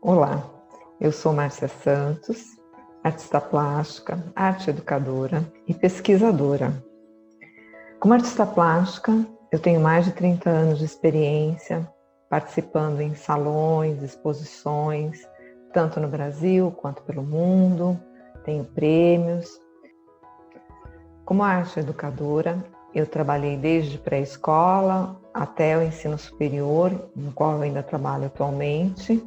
Olá, eu sou Márcia Santos, artista plástica, arte educadora e pesquisadora. Como artista plástica, eu tenho mais de 30 anos de experiência participando em salões, exposições, tanto no Brasil quanto pelo mundo, tenho prêmios. Como arte educadora, eu trabalhei desde pré-escola até o ensino superior, no qual eu ainda trabalho atualmente.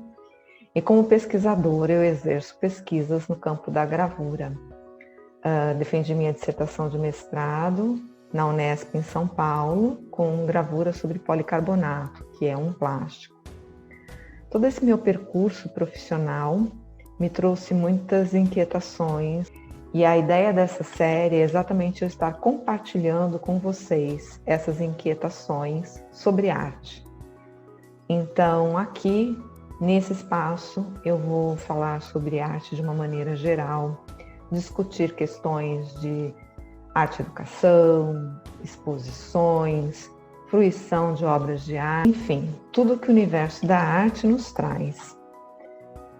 E como pesquisadora, eu exerço pesquisas no campo da gravura. Defendi minha dissertação de mestrado na Unesp em São Paulo, com gravura sobre policarbonato, que é um plástico. Todo esse meu percurso profissional me trouxe muitas inquietações, e a ideia dessa série é exatamente eu estar compartilhando com vocês essas inquietações sobre arte. Então, aqui, nesse espaço, eu vou falar sobre arte de uma maneira geral, discutir questões de arte-educação, exposições, fruição de obras de arte, enfim, tudo que o universo da arte nos traz.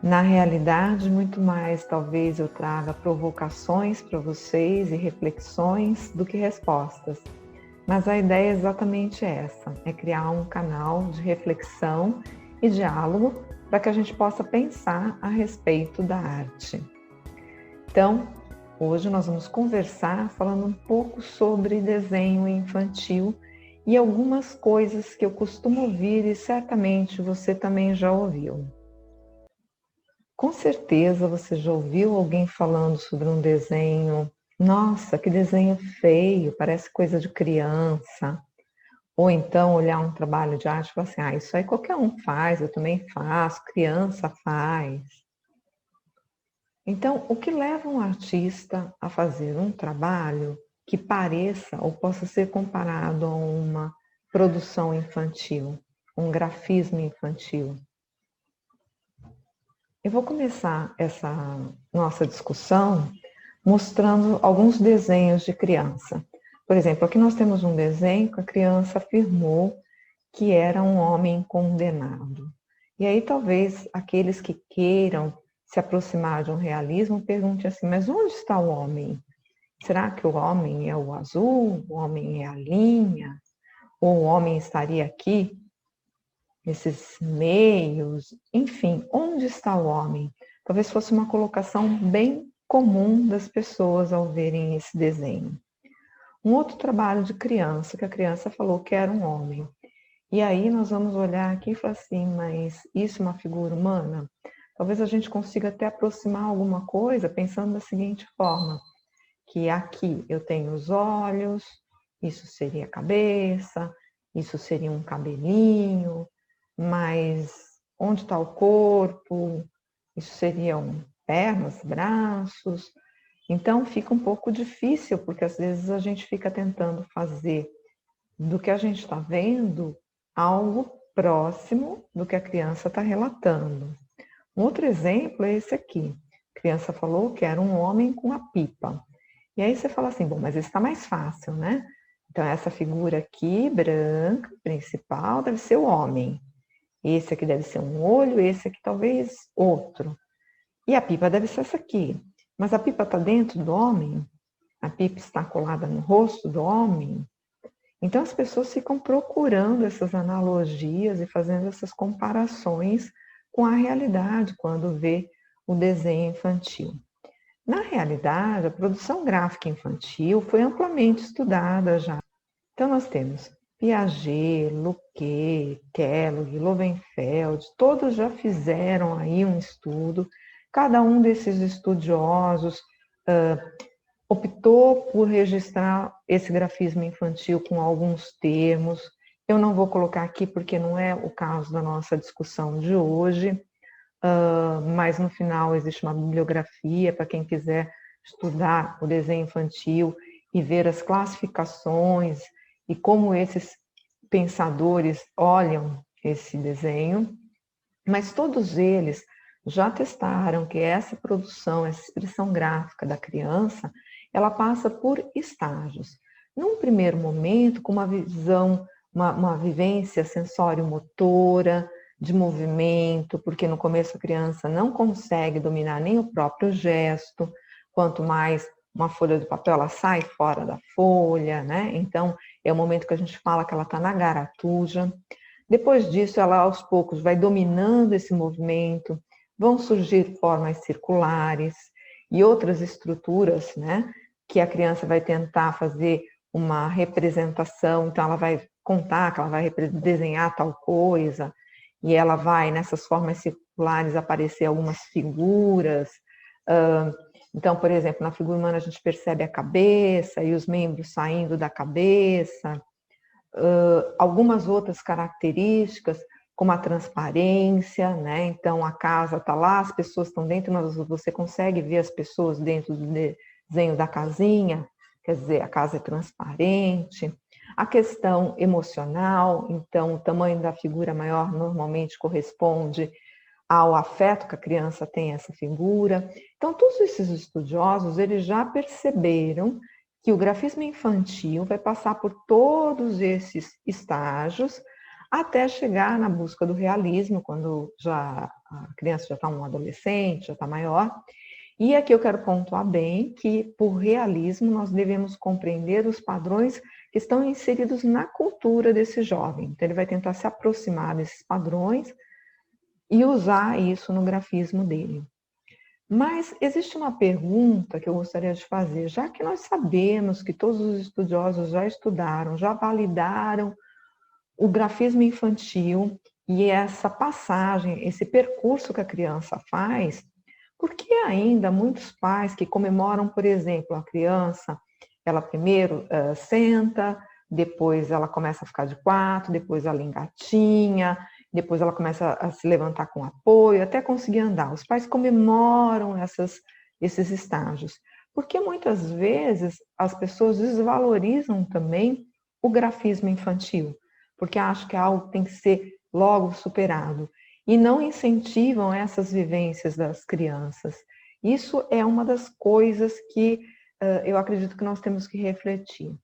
Na realidade, muito mais talvez eu traga provocações para vocês e reflexões do que respostas. Mas a ideia é exatamente essa, é criar um canal de reflexão e diálogo para que a gente possa pensar a respeito da arte. Então, hoje nós vamos conversar falando um pouco sobre desenho infantil e algumas coisas que eu costumo ouvir e certamente você também já ouviu. Com certeza você já ouviu alguém falando sobre um desenho, nossa, que desenho feio, parece coisa de criança. Ou então olhar um trabalho de arte e falar assim, isso aí qualquer um faz, eu também faço, criança faz. Então, o que leva um artista a fazer um trabalho que pareça ou possa ser comparado a uma produção infantil, um grafismo infantil? Eu vou começar essa nossa discussão mostrando alguns desenhos de criança. Por exemplo, aqui nós temos um desenho que a criança afirmou que era um homem condenado. E aí talvez aqueles que queiram se aproximar de um realismo perguntem assim, mas onde está o homem? Será que o homem é o azul? O homem é a linha? Ou o homem estaria aqui, nesses meios? Enfim, onde está o homem? Talvez fosse uma colocação bem comum das pessoas ao verem esse desenho. Um outro trabalho de criança, que a criança falou que era um homem. E aí nós vamos olhar aqui e falar assim, mas isso é uma figura humana? Talvez a gente consiga até aproximar alguma coisa pensando da seguinte forma, que aqui eu tenho os olhos, isso seria a cabeça, isso seria um cabelinho, mas onde está o corpo? Isso seriam pernas, braços? Então fica um pouco difícil, porque às vezes a gente fica tentando fazer do que a gente está vendo algo próximo do que a criança está relatando. Um outro exemplo é esse aqui. A criança falou que era um homem com a pipa. E aí você fala assim, bom, mas esse está mais fácil, né? Então essa figura aqui, branca, principal, deve ser o homem. Esse aqui deve ser um olho, esse aqui talvez outro. E a pipa deve ser essa aqui. Mas a pipa está dentro do homem? A pipa está colada no rosto do homem? Então as pessoas ficam procurando essas analogias e fazendo essas comparações com a realidade quando vê o desenho infantil. Na realidade, a produção gráfica infantil foi amplamente estudada já. Então nós temos Piaget, Luquet, Kellogg, Lowenfeld, todos já fizeram aí um estudo. Cada um desses estudiosos optou por registrar esse grafismo infantil com alguns termos. Eu não vou colocar aqui porque não é o caso da nossa discussão de hoje, mas no final existe uma bibliografia para quem quiser estudar o desenho infantil e ver as classificações e como esses pensadores olham esse desenho. Mas todos eles já testaram que essa produção, essa expressão gráfica da criança, ela passa por estágios. Num primeiro momento, com uma visão, uma vivência sensório-motora, de movimento, porque no começo a criança não consegue dominar nem o próprio gesto, quanto mais uma folha de papel, ela sai fora da folha, né? Então, é o momento que a gente fala que ela está na garatuja. Depois disso, ela aos poucos vai dominando esse movimento, vão surgir formas circulares e outras estruturas, né? Que a criança vai tentar fazer uma representação, então ela vai contar que ela vai desenhar tal coisa, e ela vai, nessas formas circulares, aparecer algumas figuras. Então, por exemplo, na figura humana a gente percebe a cabeça e os membros saindo da cabeça, algumas outras características, como a transparência, né? Então a casa está lá, as pessoas estão dentro, mas você consegue ver as pessoas dentro do desenho da casinha, quer dizer, a casa é transparente. A questão emocional, então o tamanho da figura maior normalmente corresponde ao afeto que a criança tem a essa figura. Então, todos esses estudiosos, eles já perceberam que o grafismo infantil vai passar por todos esses estágios até chegar na busca do realismo, quando já a criança já está um adolescente, já está maior. E aqui eu quero pontuar bem que, por realismo, nós devemos compreender os padrões que estão inseridos na cultura desse jovem. Então, ele vai tentar se aproximar desses padrões e usar isso no grafismo dele. Mas existe uma pergunta que eu gostaria de fazer, já que nós sabemos que todos os estudiosos já estudaram, já validaram o grafismo infantil e essa passagem, esse percurso que a criança faz, por que ainda muitos pais que comemoram, por exemplo, a criança, ela primeiro senta, depois ela começa a ficar de quatro, depois ela engatinha, depois ela começa a se levantar com apoio, até conseguir andar. Os pais comemoram esses estágios, porque muitas vezes as pessoas desvalorizam também o grafismo infantil, porque acham que algo tem que ser logo superado, e não incentivam essas vivências das crianças. Isso é uma das coisas que eu acredito que nós temos que refletir.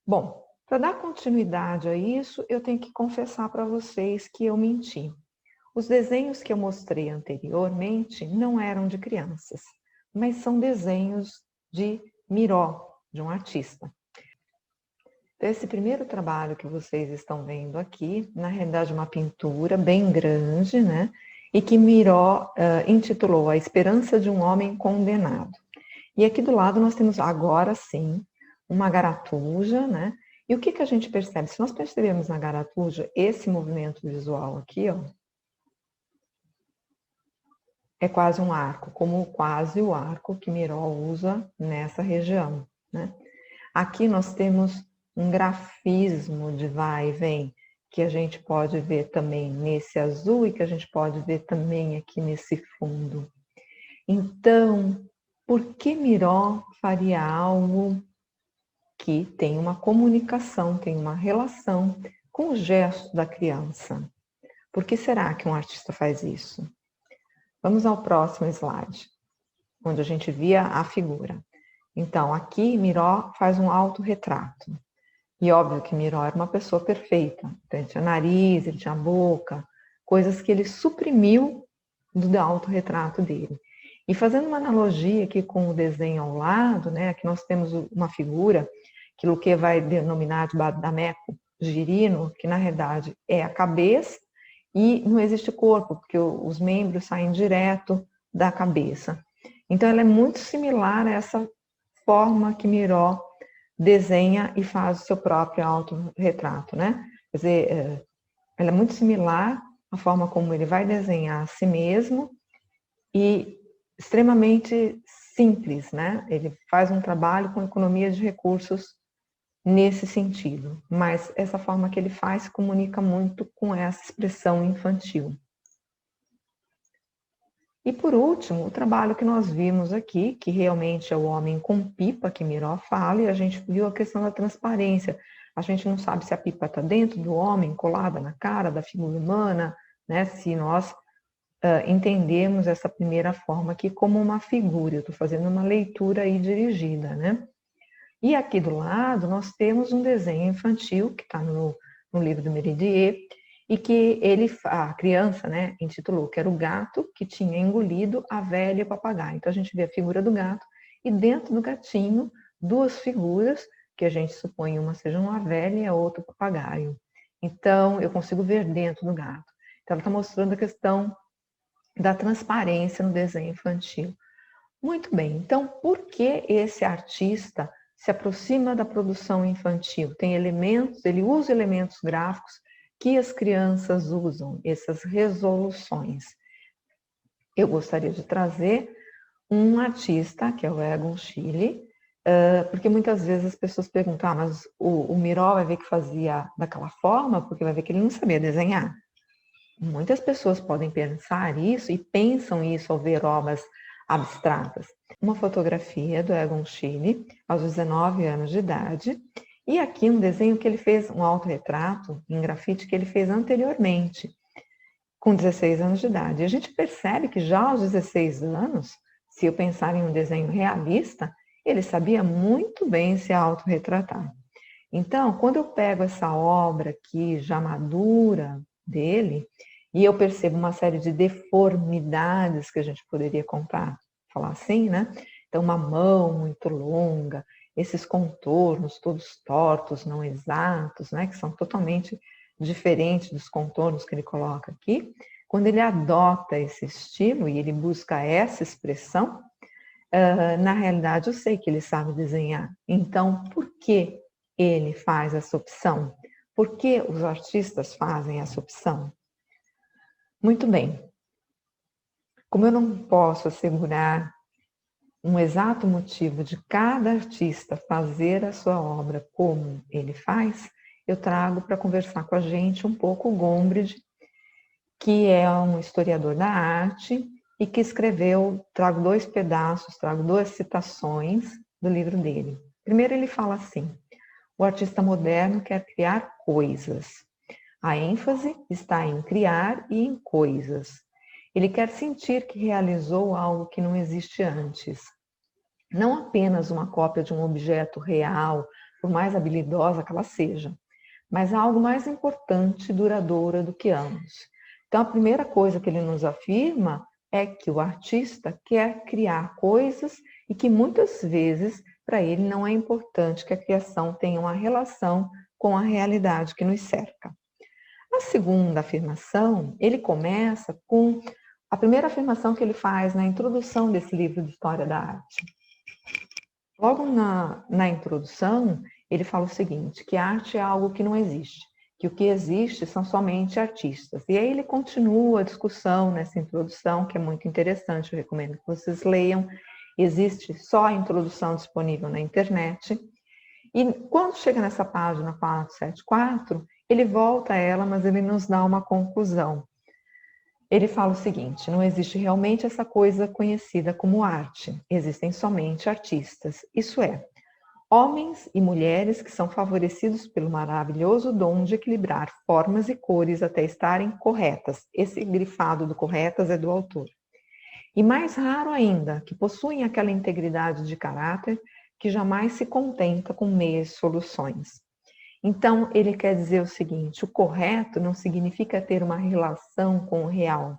Bom, para dar continuidade a isso, eu tenho que confessar para vocês que eu menti. Os desenhos que eu mostrei anteriormente não eram de crianças, mas são desenhos de Miró, de um artista. Então, esse primeiro trabalho que vocês estão vendo aqui, na realidade, uma pintura bem grande, né? E que Miró intitulou A Esperança de um Homem Condenado. E aqui do lado nós temos, agora sim, uma garatuja, né? E o que a gente percebe? Se nós percebemos na garatuja esse movimento visual aqui, ó, é quase um arco, como quase o arco que Miró usa nessa região, né? Aqui nós temos um grafismo de vai e vem, que a gente pode ver também nesse azul e que a gente pode ver também aqui nesse fundo. Então, por que Miró faria algo que tem uma comunicação, tem uma relação com o gesto da criança? Por que será que um artista faz isso? Vamos ao próximo slide, onde a gente via a figura. Então, aqui Miró faz um autorretrato. E óbvio que Miró era uma pessoa perfeita. Então, ele tinha nariz, ele tinha boca, coisas que ele suprimiu do autorretrato dele. E fazendo uma analogia aqui com o desenho ao lado, né, aqui nós temos uma figura que Luque vai denominar de Badameco girino, que na realidade é a cabeça e não existe corpo, porque os membros saem direto da cabeça. Então, ela é muito similar a essa forma que Miró desenha e faz o seu próprio autorretrato, né? Quer dizer, ela é muito similar à forma como ele vai desenhar a si mesmo e extremamente simples, né? Ele faz um trabalho com economia de recursos nesse sentido, mas essa forma que ele faz se comunica muito com essa expressão infantil. E por último, o trabalho que nós vimos aqui, que realmente é o homem com pipa, que Miró fala, e a gente viu a questão da transparência. A gente não sabe se a pipa está dentro do homem, colada na cara da figura humana, né? Se nós entendemos essa primeira forma aqui como uma figura. Eu estou fazendo uma leitura aí dirigida, né? E aqui do lado nós temos um desenho infantil, que está no livro do Méridier, e que a criança, né, intitulou que era o gato que tinha engolido a velha e o papagaio. Então a gente vê a figura do gato e dentro do gatinho duas figuras que a gente supõe uma seja uma velha e a outra o papagaio. Então eu consigo ver dentro do gato. Então ela está mostrando a questão da transparência no desenho infantil. Muito bem, então por que esse artista se aproxima da produção infantil? Tem elementos, ele usa elementos gráficos que as crianças usam, essas resoluções. Eu gostaria de trazer um artista, que é o Egon Schiele, porque muitas vezes as pessoas perguntam, mas o Miró vai ver que fazia daquela forma, porque vai ver que ele não sabia desenhar. Muitas pessoas podem pensar isso e pensam isso ao ver obras abstratas. Uma fotografia do Egon Schiele, aos 19 anos de idade, e aqui um desenho que ele fez, um autorretrato em grafite que ele fez anteriormente, com 16 anos de idade. E a gente percebe que já aos 16 anos, se eu pensar em um desenho realista, ele sabia muito bem se autorretratar. Então, quando eu pego essa obra aqui, já madura dele, e eu percebo uma série de deformidades que a gente poderia falar assim, né? Então, uma mão muito longa, esses contornos todos tortos, não exatos, né? Que são totalmente diferentes dos contornos que ele coloca aqui. Quando ele adota esse estilo e ele busca essa expressão, na realidade eu sei que ele sabe desenhar. Então, por que ele faz essa opção? Por que os artistas fazem essa opção? Muito bem. Como eu não posso assegurar um exato motivo de cada artista fazer a sua obra como ele faz, eu trago para conversar com a gente um pouco o Gombrich, que é um historiador da arte e que escreveu, trago duas citações do livro dele. Primeiro ele fala assim: o artista moderno quer criar coisas. A ênfase está em criar e em coisas. Ele quer sentir que realizou algo que não existe antes. Não apenas uma cópia de um objeto real, por mais habilidosa que ela seja, mas algo mais importante e duradoura do que ambos. Então, a primeira coisa que ele nos afirma é que o artista quer criar coisas e que muitas vezes para ele não é importante que a criação tenha uma relação com a realidade que nos cerca. A segunda afirmação, ele começa com a primeira afirmação que ele faz na introdução desse livro de História da Arte. Logo na introdução, ele fala o seguinte, que a arte é algo que não existe, que o que existe são somente artistas. E aí ele continua a discussão nessa introdução, que é muito interessante, eu recomendo que vocês leiam. Existe só a introdução disponível na internet. E quando chega nessa página 474, ele volta a ela, mas ele nos dá uma conclusão. Ele fala o seguinte: não existe realmente essa coisa conhecida como arte, existem somente artistas, isso é, homens e mulheres que são favorecidos pelo maravilhoso dom de equilibrar formas e cores até estarem corretas. Esse grifado do corretas é do autor. E mais raro ainda, que possuem aquela integridade de caráter que jamais se contenta com meias soluções. Então, ele quer dizer o seguinte: o correto não significa ter uma relação com o real,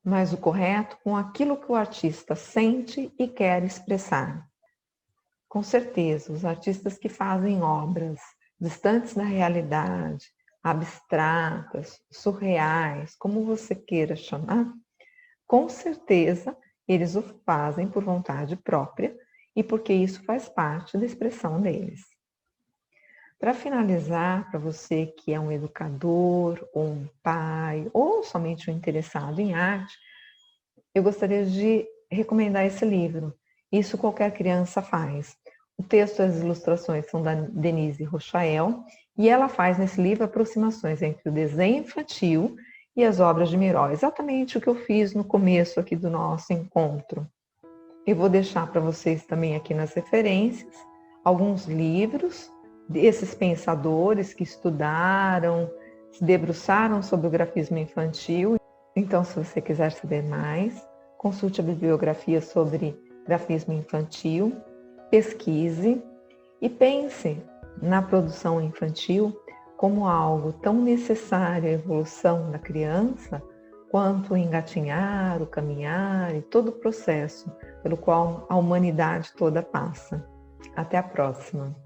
mas o correto com aquilo que o artista sente e quer expressar. Com certeza, os artistas que fazem obras distantes da realidade, abstratas, surreais, como você queira chamar, com certeza eles o fazem por vontade própria e porque isso faz parte da expressão deles. Para finalizar, para você que é um educador, ou um pai, ou somente um interessado em arte, eu gostaria de recomendar esse livro. Isso qualquer criança faz. O texto e as ilustrações são da Denise Rochael, e ela faz nesse livro aproximações entre o desenho infantil e as obras de Miró. Exatamente o que eu fiz no começo aqui do nosso encontro. Eu vou deixar para vocês também aqui nas referências alguns livros desses pensadores que estudaram, se debruçaram sobre o grafismo infantil. Então, se você quiser saber mais, consulte a bibliografia sobre grafismo infantil, pesquise e pense na produção infantil como algo tão necessário à evolução da criança, quanto o engatinhar, o caminhar e todo o processo pelo qual a humanidade toda passa. Até a próxima!